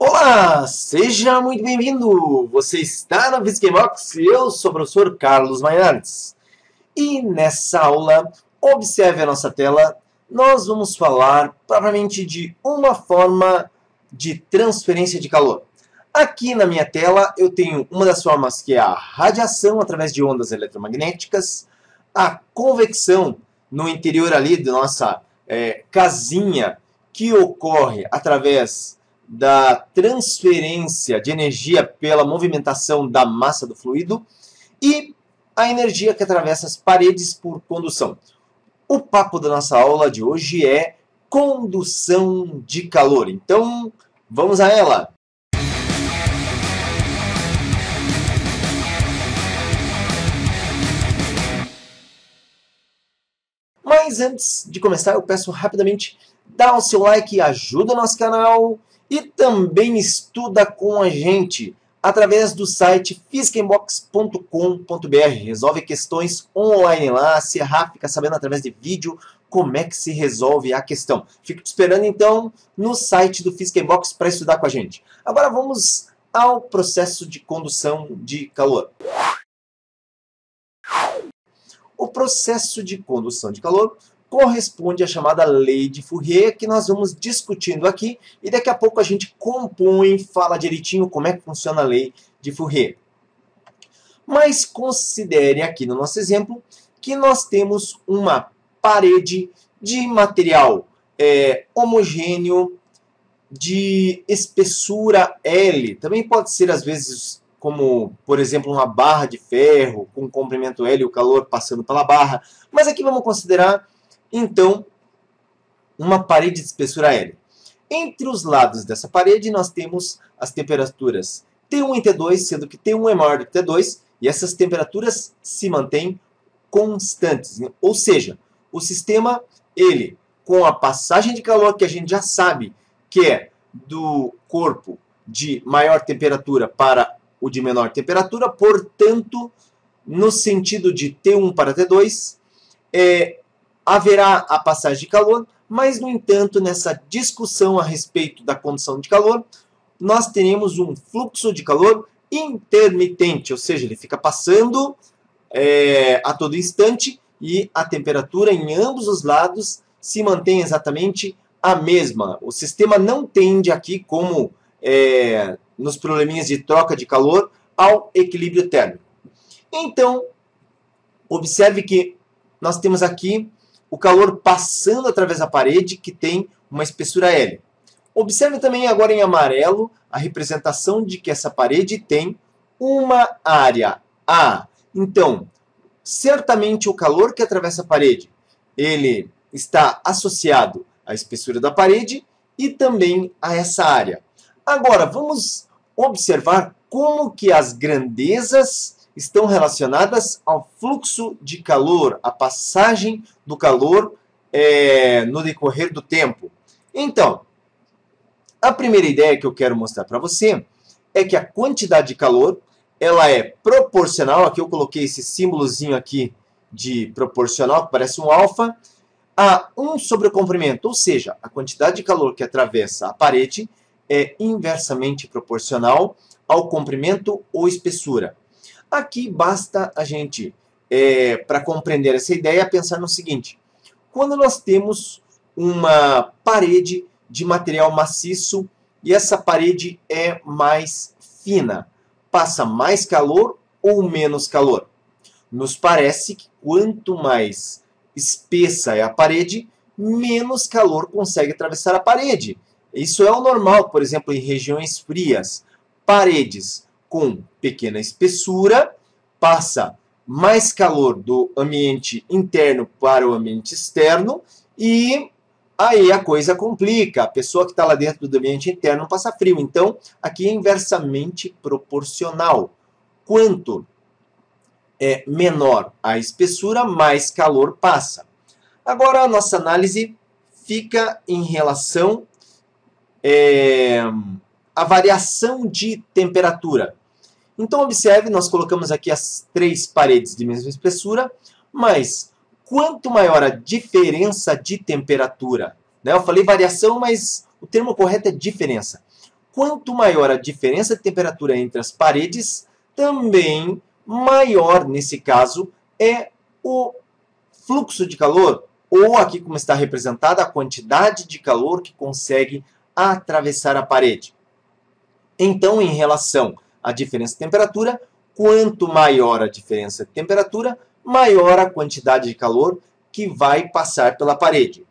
Olá, seja muito bem-vindo! Você está na Visquebox e eu sou o professor Carlos Mainardes. E nessa aula, observe a nossa tela, nós vamos falar propriamente de uma forma de transferência de calor. Aqui na minha tela eu tenho uma das formas que é a radiação através de ondas eletromagnéticas, a convecção no interior ali da nossa casinha que ocorre através da transferência de energia pela movimentação da massa do fluido e a energia que atravessa as paredes por condução. O papo da nossa aula de hoje é condução de calor. Então, vamos a ela! Mas antes de começar, eu peço rapidamente, dá o seu like, ajuda o nosso canal e também estuda com a gente através do site fisquembox.com.br. Resolve questões online lá, se errar, fica sabendo através de vídeo como é que se resolve a questão. Fico te esperando então no site do Fisquembox para estudar com a gente. Agora vamos ao processo de condução de calor. O processo de condução de calor corresponde à chamada lei de Fourier, que nós vamos discutindo aqui, e daqui a pouco a gente compõe, fala direitinho como é que funciona a lei de Fourier. Mas considere aqui no nosso exemplo que nós temos uma parede de material homogêneo de espessura L. Também pode ser às vezes como, por exemplo, uma barra de ferro com comprimento L e o calor passando pela barra. Mas aqui vamos considerar, então, uma parede de espessura L. Entre os lados dessa parede, nós temos as temperaturas T1 e T2, sendo que T1 é maior do que T2, e essas temperaturas se mantêm constantes. Ou seja, o sistema, ele, com a passagem de calor, que a gente já sabe que é do corpo de maior temperatura para o de menor temperatura, portanto, no sentido de T1 para T2, haverá a passagem de calor, mas, no entanto, nessa discussão a respeito da condução de calor, nós teremos um fluxo de calor intermitente, ou seja, ele fica passando a todo instante e a temperatura em ambos os lados se mantém exatamente a mesma. O sistema não tende aqui, como nos probleminhas de troca de calor, ao equilíbrio térmico. Então, observe que nós temos aqui o calor passando através da parede, que tem uma espessura L. Observe também agora em amarelo a representação de que essa parede tem uma área A. Então, certamente o calor que atravessa a parede, ele está associado à espessura da parede e também a essa área. Agora, vamos observar como que as grandezas estão relacionadas ao fluxo de calor, a passagem do calor no decorrer do tempo. Então, a primeira ideia que eu quero mostrar para você é que a quantidade de calor ela é proporcional, aqui eu coloquei esse símbolozinho aqui de proporcional, que parece um alfa, a 1 sobre o comprimento, ou seja, a quantidade de calor que atravessa a parede é inversamente proporcional ao comprimento ou espessura. Aqui basta a gente, para compreender essa ideia, pensar no seguinte. Quando nós temos uma parede de material maciço e essa parede é mais fina, passa mais calor ou menos calor? Nos parece que quanto mais espessa é a parede, menos calor consegue atravessar a parede. Isso é o normal, por exemplo, em regiões frias. Paredes com pequena espessura passa mais calor do ambiente interno para o ambiente externo e aí a coisa complica. A pessoa que está lá dentro do ambiente interno passa frio. Então, aqui é inversamente proporcional. Quanto é menor a espessura, mais calor passa. Agora, a nossa análise fica em relação à variação de temperatura. Então, observe, nós colocamos aqui as três paredes de mesma espessura, mas quanto maior a diferença de temperatura, né? Eu falei variação, mas o termo correto é diferença. quanto maior a diferença de temperatura entre as paredes, também maior, nesse caso, é o fluxo de calor, ou aqui como está representada, a quantidade de calor que consegue atravessar a parede. Então, em relação à diferença de temperatura, quanto maior a diferença de temperatura, maior a quantidade de calor que vai passar pela parede.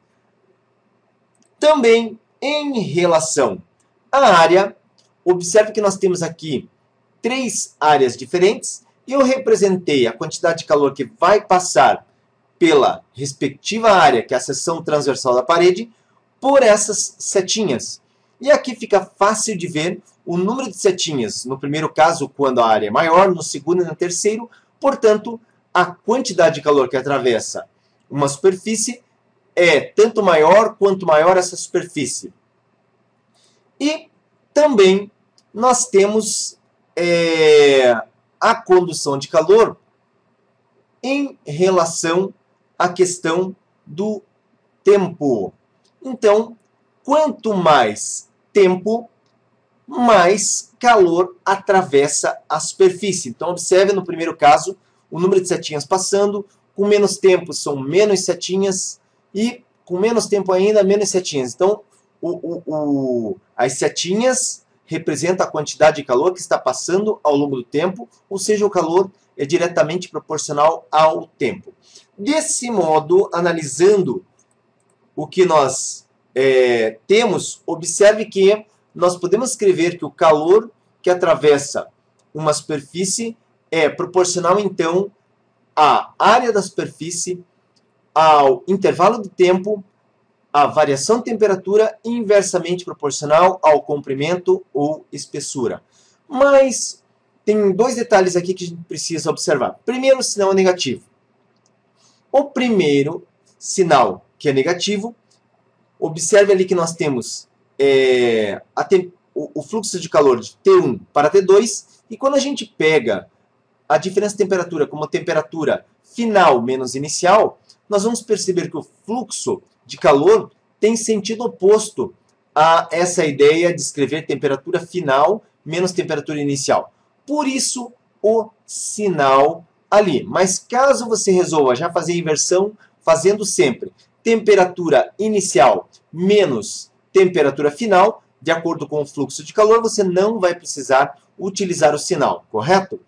Também, em relação à área, observe que nós temos aqui 3 áreas diferentes e eu representei a quantidade de calor que vai passar pela respectiva área, que é a seção transversal da parede, por essas setinhas. E aqui fica fácil de ver o número de setinhas, no primeiro caso, quando a área é maior, no segundo e no terceiro. Portanto, a quantidade de calor que atravessa uma superfície é tanto maior quanto maior essa superfície. E também nós temos a condução de calor em relação à questão do tempo. Então, quanto mais tempo, mais calor atravessa a superfície. Então, observe no primeiro caso o número de setinhas passando, com menos tempo são menos setinhas e com menos tempo ainda, menos setinhas. Então, as setinhas representam a quantidade de calor que está passando ao longo do tempo, ou seja, o calor é diretamente proporcional ao tempo. Desse modo, analisando o que nós temos, observe que nós podemos escrever que o calor que atravessa uma superfície é proporcional, então, à área da superfície, ao intervalo de tempo, à variação de temperatura e inversamente proporcional ao comprimento ou espessura. Mas tem 2 detalhes aqui que a gente precisa observar. Primeiro, o sinal é negativo. O primeiro sinal, que é negativo, observe ali que nós temos o fluxo de calor de T1 para T2, e quando a gente pega a diferença de temperatura como temperatura final menos inicial, nós vamos perceber que o fluxo de calor tem sentido oposto a essa ideia de escrever temperatura final menos temperatura inicial. Por isso, o sinal ali. Mas caso você resolva já fazer a inversão, fazendo sempre temperatura inicial menos temperatura final, de acordo com o fluxo de calor, você não vai precisar utilizar o sinal, correto?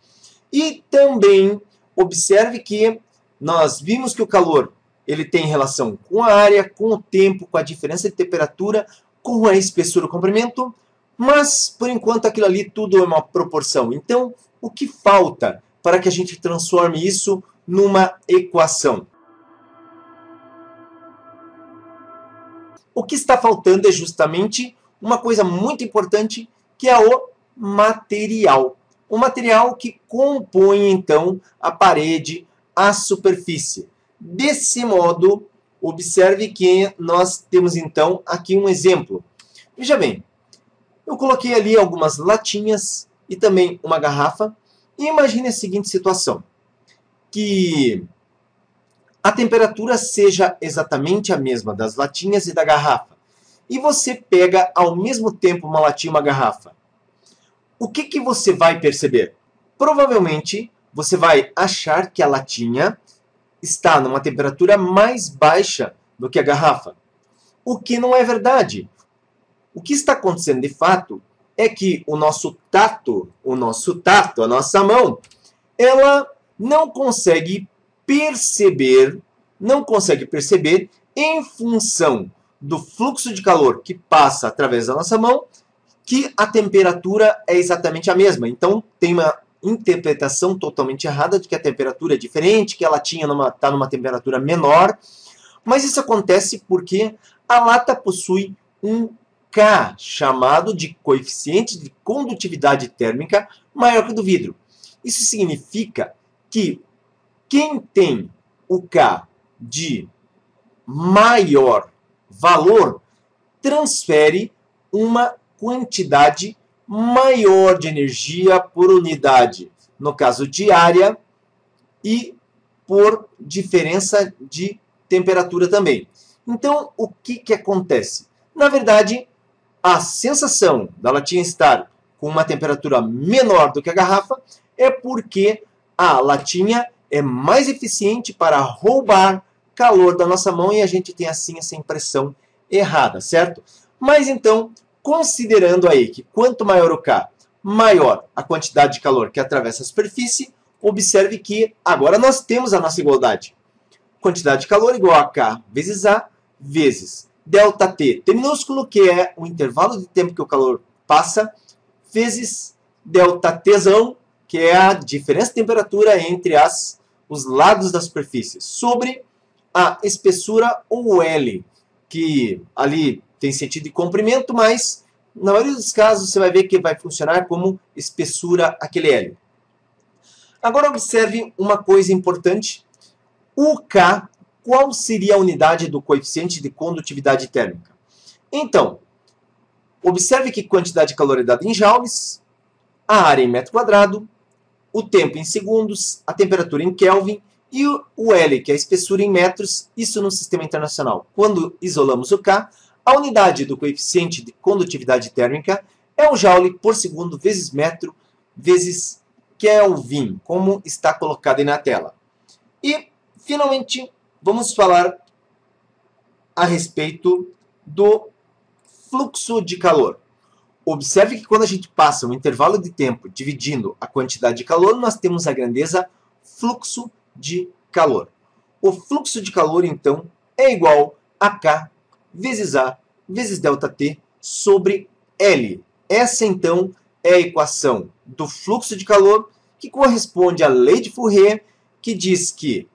E também observe que nós vimos que o calor ele tem relação com a área, com o tempo, com a diferença de temperatura, com a espessura, o comprimento, mas por enquanto aquilo ali tudo é uma proporção. Então, o que falta para que a gente transforme isso numa equação? O que está faltando é justamente uma coisa muito importante, que é o material. O material que compõe, então, a parede, a superfície. Desse modo, observe que nós temos, então, aqui um exemplo. Veja bem, eu coloquei ali algumas latinhas e também uma garrafa. E imagine a seguinte situação, que a temperatura seja exatamente a mesma das latinhas e da garrafa. E você pega ao mesmo tempo uma latinha e uma garrafa. O que você vai perceber? Provavelmente você vai achar que a latinha está numa temperatura mais baixa do que a garrafa. O que não é verdade. O que está acontecendo de fato é que o nosso tato, a nossa mão, ela não consegue perceber em função do fluxo de calor que passa através da nossa mão, que a temperatura é exatamente a mesma. Então, tem uma interpretação totalmente errada de que a temperatura é diferente, que a latinha está numa temperatura menor. Mas isso acontece porque a lata possui um K, chamado de coeficiente de condutividade térmica, maior que o do vidro. Isso significa que quem tem o K de maior valor transfere uma quantidade maior de energia por unidade, no caso de área, e por diferença de temperatura também. Então, o que acontece? Na verdade, a sensação da latinha estar com uma temperatura menor do que a garrafa é porque a latinha é mais eficiente para roubar calor da nossa mão e a gente tem assim essa impressão errada, certo? Mas então, considerando aí que quanto maior o K, maior a quantidade de calor que atravessa a superfície, observe que agora nós temos a nossa igualdade. Quantidade de calor igual a K vezes A vezes ΔT, T minúsculo, que é o intervalo de tempo que o calor passa, vezes ΔTzão, que é a diferença de temperatura entre os lados da superfície, sobre a espessura ou L, que ali tem sentido de comprimento, mas na maioria dos casos você vai ver que vai funcionar como espessura aquele L. Agora observe uma coisa importante. O K, qual seria a unidade do coeficiente de condutividade térmica? Então, observe que quantidade de calor é dada em joules, a área em metro quadrado, o tempo em segundos, a temperatura em Kelvin e o L, que é a espessura em metros, isso no sistema internacional. Quando isolamos o K, a unidade do coeficiente de condutividade térmica é o joule por segundo vezes metro vezes Kelvin, como está colocado aí na tela. E, finalmente, vamos falar a respeito do fluxo de calor. Observe que quando a gente passa um intervalo de tempo dividindo a quantidade de calor, nós temos a grandeza fluxo de calor. O fluxo de calor, então, é igual a K vezes A vezes ΔT sobre L. Essa, então, é a equação do fluxo de calor, que corresponde à lei de Fourier, que diz que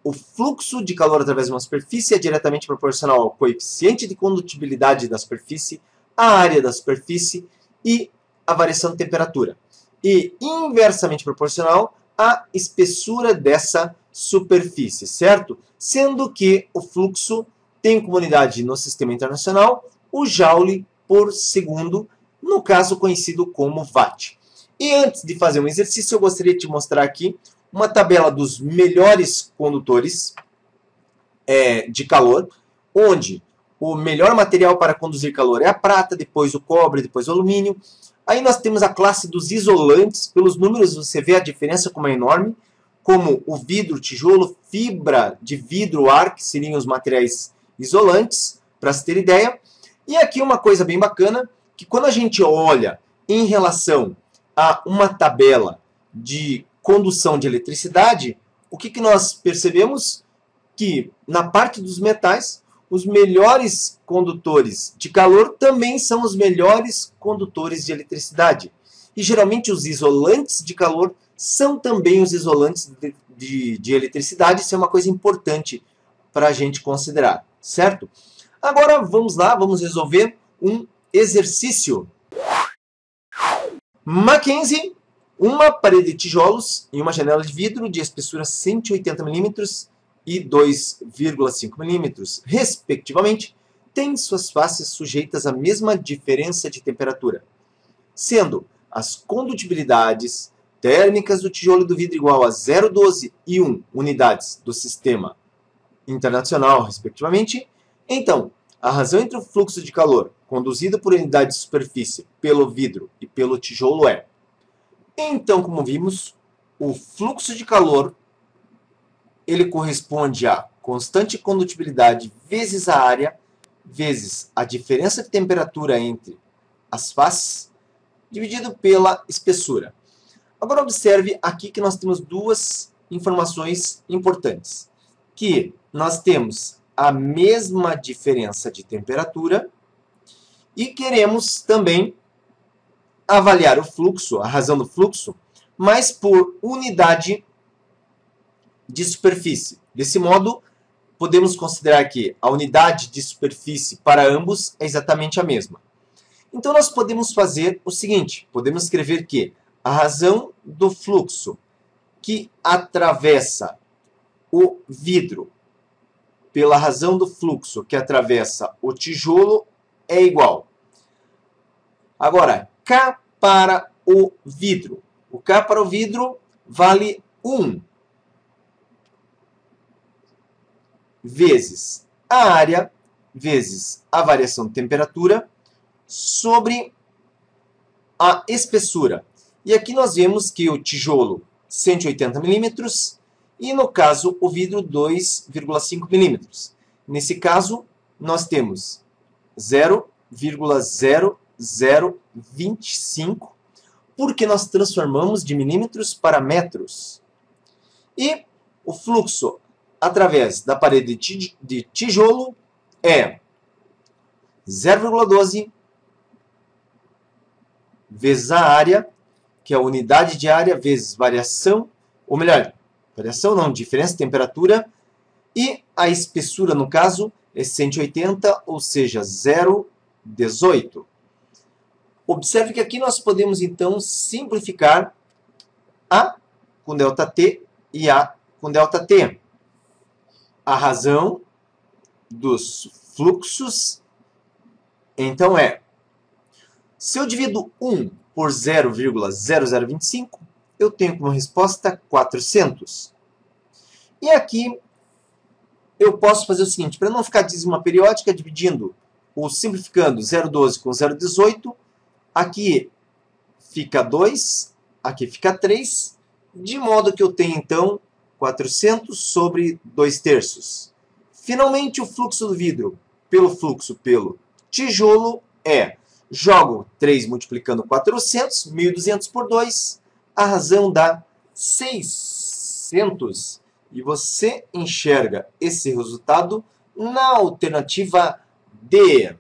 o fluxo de calor através de uma superfície é diretamente proporcional ao coeficiente de condutibilidade da superfície, a área da superfície e a variação de temperatura. E inversamente proporcional à espessura dessa superfície, certo? Sendo que o fluxo tem como unidade no sistema internacional o joule por segundo, no caso conhecido como watt. E antes de fazer um exercício, eu gostaria de te mostrar aqui uma tabela dos melhores condutores de calor, onde o melhor material para conduzir calor é a prata, depois o cobre, depois o alumínio. Aí nós temos a classe dos isolantes. Pelos números você vê a diferença como é enorme, como o vidro, tijolo, fibra de vidro, ar, que seriam os materiais isolantes, para se ter ideia. E aqui uma coisa bem bacana, que quando a gente olha em relação a uma tabela de condução de eletricidade, o que nós percebemos? Que na parte dos metais, os melhores condutores de calor também são os melhores condutores de eletricidade. E geralmente os isolantes de calor são também os isolantes de eletricidade. Isso é uma coisa importante para a gente considerar, certo? Agora vamos lá, vamos resolver um exercício. Mackenzie, uma parede de tijolos e uma janela de vidro de espessura 180 mm e 2,5 mm, respectivamente, têm suas faces sujeitas à mesma diferença de temperatura, sendo as condutibilidades térmicas do tijolo e do vidro igual a 0,12 e 1 unidades do sistema internacional, respectivamente. Então, a razão entre o fluxo de calor conduzido por unidade de superfície pelo vidro e pelo tijolo é... Então, como vimos, o fluxo de calor ele corresponde a constante condutibilidade vezes a área, vezes a diferença de temperatura entre as faces, dividido pela espessura. Agora observe aqui que nós temos duas informações importantes. Que nós temos a mesma diferença de temperatura e queremos também avaliar o fluxo, a razão do fluxo, mas por unidade de superfície. Desse modo, podemos considerar que a unidade de superfície para ambos é exatamente a mesma. Então, nós podemos fazer o seguinte, podemos escrever que a razão do fluxo que atravessa o vidro pela razão do fluxo que atravessa o tijolo é igual. Agora, K para o vidro. O K para o vidro vale 1 vezes a área, vezes a variação de temperatura, sobre a espessura. E aqui nós vemos que o tijolo 180 milímetros e, no caso, o vidro 2,5 milímetros. Nesse caso, nós temos 0,0025, porque nós transformamos de milímetros para metros. E o fluxo através da parede de tijolo é 0,12 vezes a área, que é a unidade de área, vezes variação, ou melhor, variação não, diferença de temperatura, e a espessura, no caso, é 180, ou seja, 0,18. Observe que aqui nós podemos, então, simplificar A com ΔT e A com ΔT. A razão dos fluxos, então, é: se eu divido 1 por 0,0025, eu tenho como resposta 400. E aqui eu posso fazer o seguinte, para não ficar dízima periódica, dividindo ou simplificando 0,12 com 0,18, aqui fica 2, aqui fica 3, de modo que eu tenho, então, 400 sobre 2/3. Finalmente, o fluxo do vidro pelo fluxo pelo tijolo é: jogo 3 multiplicando 400, 1.200 por 2, a razão dá 600. E você enxerga esse resultado na alternativa D.